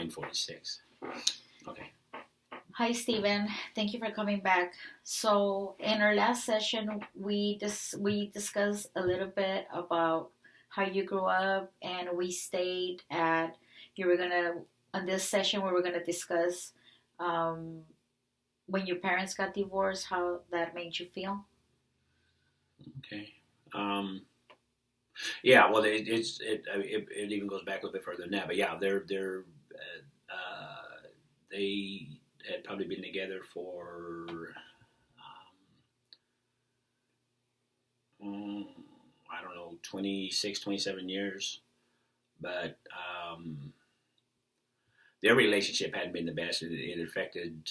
9:46. Okay. Hi, Stephen. Thank you for coming back. So, in our last session, we discussed a little bit about how you grew up, and we stayed at you were gonna on this session we were gonna discuss um, when your parents got divorced, how that made you feel. Okay. Um, yeah. Well, it even goes back a little bit further than that. But yeah, they had probably been together for um, I don't know 26, 27 years, but their relationship hadn't been the best. It affected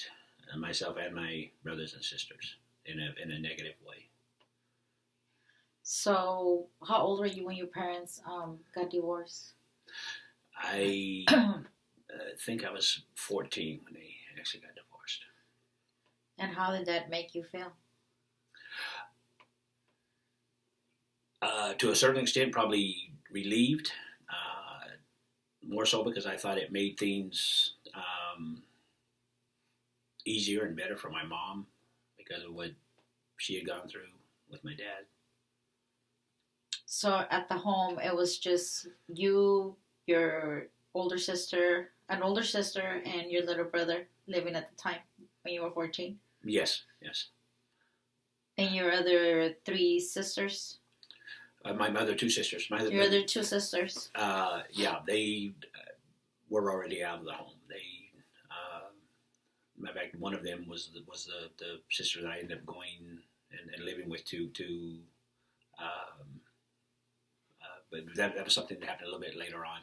myself and my brothers and sisters in a negative way. So, how old were you when your parents got divorced? I think I was 14 when they actually got divorced. And how did that make you feel? To a certain extent, probably relieved. Uh, More so because I thought it made things easier and better for my mom because of what she had gone through with my dad. So at the home, it was just you, your older sister, and your little brother living at the time when you were 14. Yes, yes. And your other three sisters? My other two sisters. Your other two sisters? Yeah, they were already out of the home. Matter of fact, one of them was the sister that I ended up going and living with to um, but that was something that happened a little bit later on.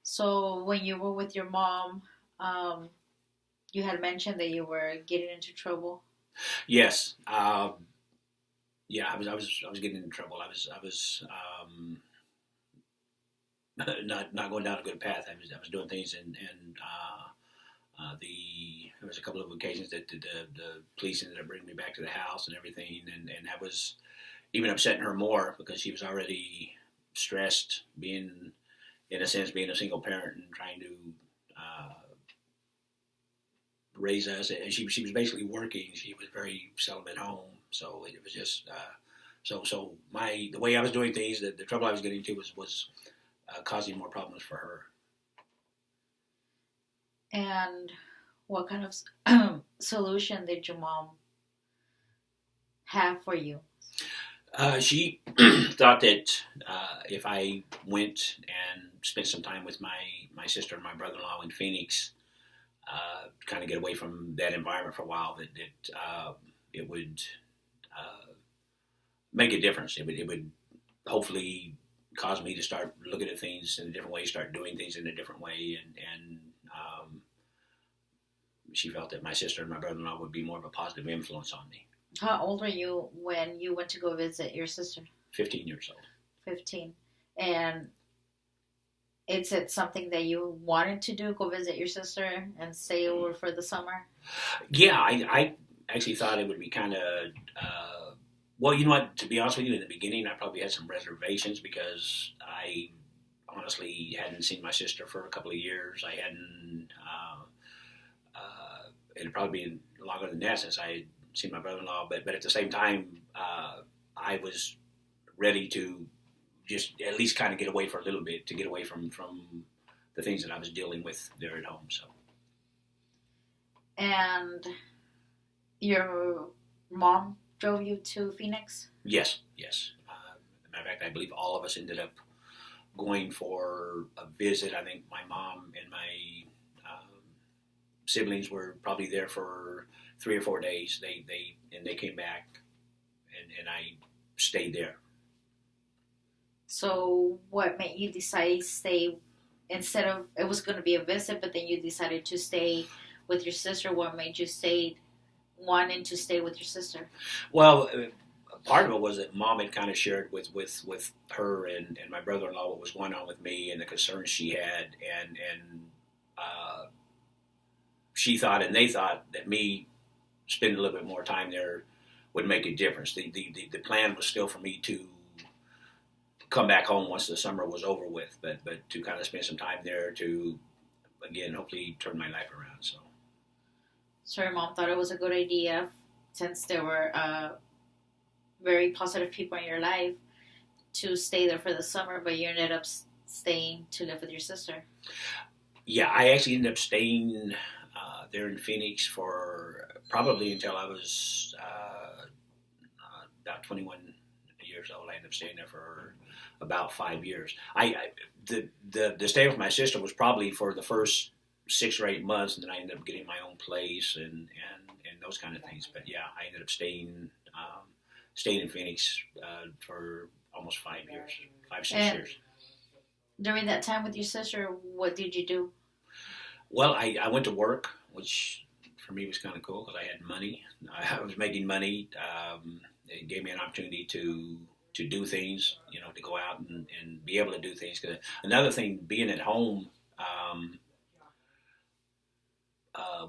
So when you were with your mom, you had mentioned that you were getting into trouble. Yes, yeah, I was getting into trouble. Not going down a good path. I was doing things there was a couple of occasions that the police ended up bringing me back to the house and everything, and that was even upsetting her more because she was already stressed, being in a sense being a single parent and trying to uh, raise us. And she was basically working. She was very seldom at home, so it was just so the way I was doing things, the trouble I was getting into was causing more problems for her. And what kind of solution did your mom have for you? She thought that if I went and spent some time with my sister and my brother-in-law in Phoenix, kind of get away from that environment for a while, that it would make a difference. It would hopefully cause me to start looking at things in a different way, start doing things in a different way, and she felt that my sister and my brother-in-law would be more of a positive influence on me. How old were you when you went to go visit your sister? 15 years old. 15. And is it something that you wanted to do, go visit your sister and stay over for the summer? Yeah, I actually thought it would be kind of, well, you know what, to be honest with you, in the beginning I probably had some reservations because I honestly hadn't seen my sister for a couple of years. I hadn't, it had probably been longer than that since I had seen my brother-in-law, but at the same time, I was ready to just at least kind of get away for a little bit, to get away from the things that I was dealing with there at home. So. And your mom drove you to Phoenix? Yes, yes. Matter of fact, I believe all of us ended up going for a visit. I think my mom and my siblings were probably there for 3 or 4 days. They came back, and I stayed there. So what made you decide to stay instead of it was going to be a visit, but then you decided to stay with your sister? What made you stay wanting to stay with your sister? Well, part of it was that mom had kind of shared with her and my brother-in-law what was going on with me and the concerns she had, and she thought and they thought that me spending a little bit more time there would make a difference. The plan was still for me to come back home once the summer was over with, but to kind of spend some time there to, again, hopefully turn my life around. So your mom thought it was a good idea, since there were very positive people in your life, to stay there for the summer, but you ended up staying to live with your sister. Yeah, I actually ended up staying there in Phoenix for probably until I was about 21 years old. I ended up staying there for about 5 years. The stay with my sister was probably for the first 6 or 8 months, and then I ended up getting my own place and those kind of things. But yeah, I ended up staying in Phoenix for almost 5 years, 5-6 years. During that time with your sister, what did you do? Well, I went to work, which for me was kind of cool because I had money. I was making money. It gave me an opportunity to do things, to go out and be able to do things. 'Cause another thing, being at home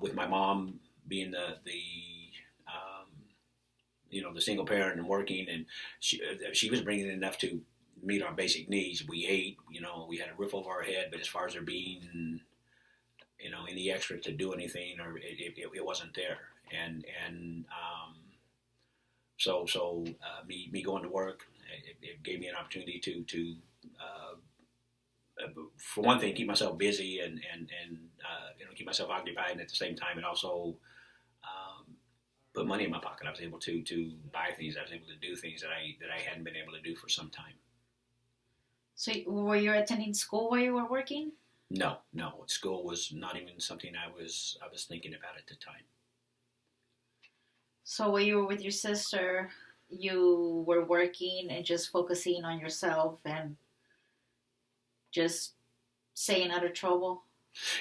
with my mom being the single parent and working, and she was bringing in enough to meet our basic needs. We ate, we had a roof over our head, but as far as there being, any extra to do anything, or it wasn't there. And so me going to work, it gave me an opportunity to for one thing, keep myself busy and keep myself occupied, and at the same time, it also put money in my pocket. I was able to buy things. I was able to do things that I hadn't been able to do for some time. So were you attending school while you were working? No. School was not even something I was thinking about at the time. So when you were with your sister, you were working and just focusing on yourself and just staying out of trouble?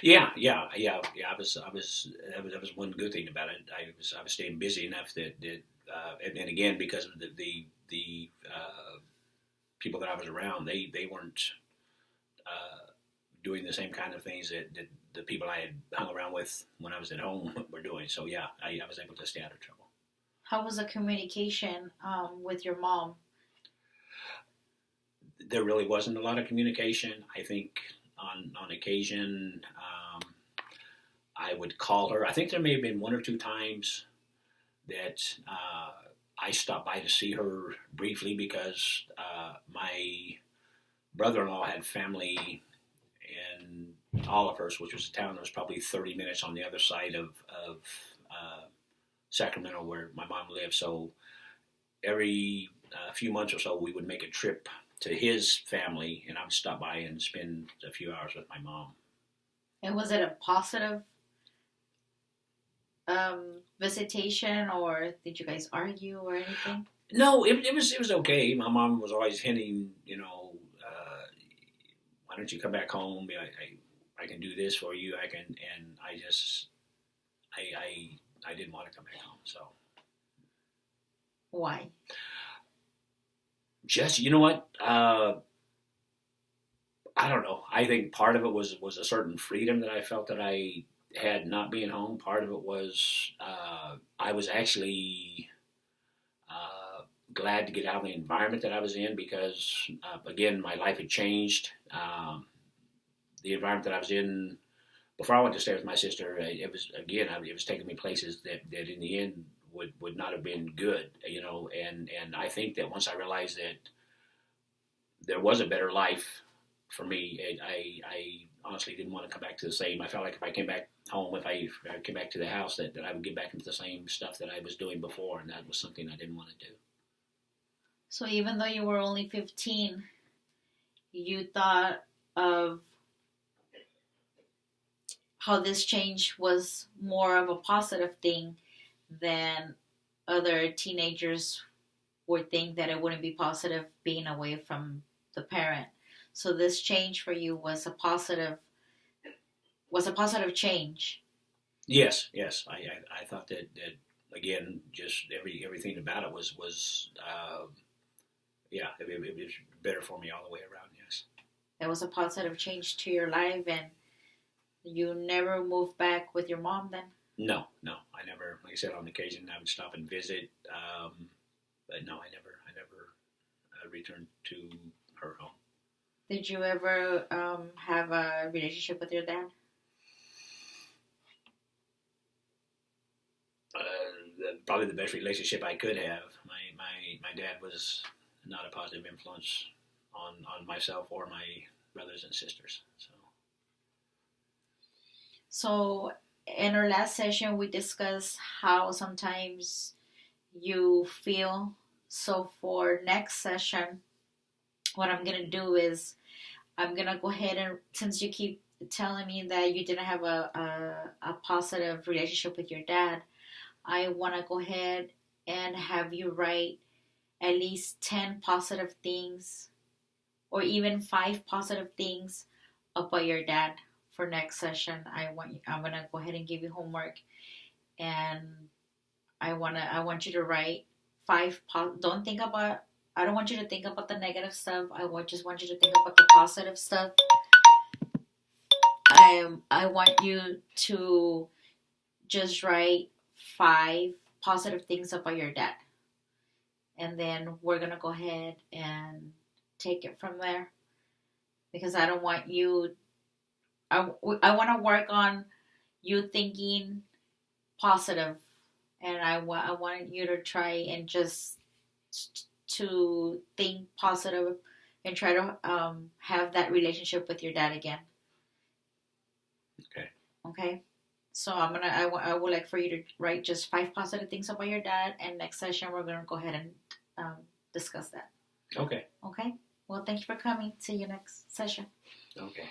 Yeah. I was that was one good thing about it. I was staying busy enough that and again, because of the people that I was around, they weren't doing the same kind of things that the people I had hung around with when I was at home were doing. So yeah, I was able to stay out of trouble. How was the communication with your mom? There really wasn't a lot of communication. I think on occasion I would call her. I think there may have been 1 or 2 times that I stopped by to see her briefly because my brother-in-law had family in Olivehurst, which was a town that was probably 30 minutes on the other side of Sacramento, where my mom lived. So every few months or so, we would make a trip to his family, and I would stop by and spend a few hours with my mom. And was it a positive visitation, or did you guys argue or anything? No, it was okay. My mom was always hinting, why don't you come back home? I can do this for you. I can, and I didn't want to come back home. So why? Just, you know what? I don't know. I think part of it was a certain freedom that I felt that I had not being home. Part of it was I was actually glad to get out of the environment that I was in because, again, my life had changed. The environment that I was in before I went to stay with my sister, it was taking me places that in the end would not have been good, and I think that once I realized that there was a better life for me, I honestly didn't want to come back to the same. I felt like if I came back home, if I came back to the house, that I would get back into the same stuff that I was doing before, and that was something I didn't want to do. So even though you were only 15, you thought of how this change was more of a positive thing than other teenagers would think that it wouldn't be positive being away from the parent. So this change for you was a positive change. Yes. I thought that again, just everything about it was it was better for me all the way around. Yes. It was a positive change to your life, and you never moved back with your mom then? No. I never. Like I said, on occasion I would stop and visit, but no, I never returned to her home. Did you ever have a relationship with your dad? Probably the best relationship I could have. My dad was not a positive influence on myself or my brothers and sisters. So in our last session, we discussed how sometimes you feel. So for next session, what I'm gonna do is I'm gonna go ahead and, since you keep telling me that you didn't have a positive relationship with your dad, I want to go ahead and have you write at least 10 positive things or even 5 positive things about your dad for next session. I'm going to go ahead and give you homework, and I want you to write 5 don't think about I don't want you to think about the negative stuff. Just want you to think about the positive stuff. I want you to just write 5 positive things about your dad. And then we're going to go ahead and take it from there. Because I don't want you... I want to work on you thinking positive. And I want you to try and just to think positive and try to have that relationship with your dad again. Okay? So I would like for you to write just 5 positive things about your dad, and next session we're going to go ahead and discuss that. Okay. Okay? Well, thank you for coming. See you next session. Okay.